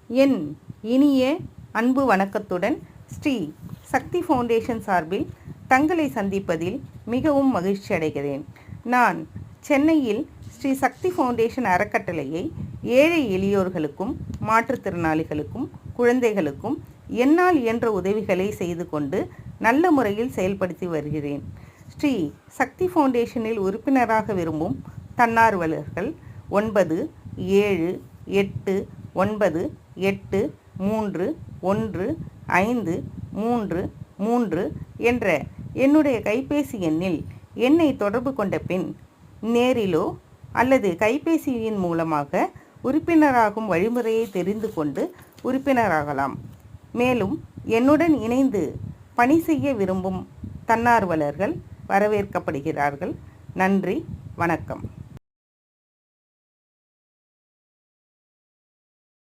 என் இனிய அன்பு வணக்கத்துடன் ஸ்ரீ சக்தி ஃபவுண்டேஷன் சார்பில் தங்களை சந்திப்பதில் மிகவும் மகிழ்ச்சி அடைகிறேன். நான் சென்னையில் ஸ்ரீ சக்தி ஃபவுண்டேஷன் அறக்கட்டளையை ஏழை எளியோர்களுக்கும் மாற்றுத்திறனாளிகளுக்கும் குழந்தைகளுக்கும் என்னால் இயன்ற உதவிகளை செய்து கொண்டு நல்ல முறையில் செயல்படுத்தி வருகிறேன். ஸ்ரீ சக்தி ஃபவுண்டேஷனில் உறுப்பினராக விரும்பும் தன்னார்வலர்கள் 9778131533 என்ற என்னுடைய கைபேசி எண்ணில் என்னை தொடர்பு கொண்ட பின் நேரிலோ அல்லது கைபேசியின் மூலமாக உறுப்பினராகும் வழிமுறையை தெரிந்து கொண்டு உறுப்பினராகலாம். மேலும் என்னுடன் இணைந்து பணி செய்ய விரும்பும் தன்னார்வலர்கள் வரவேற்கப்படுகிறார்கள். நன்றி, வணக்கம்.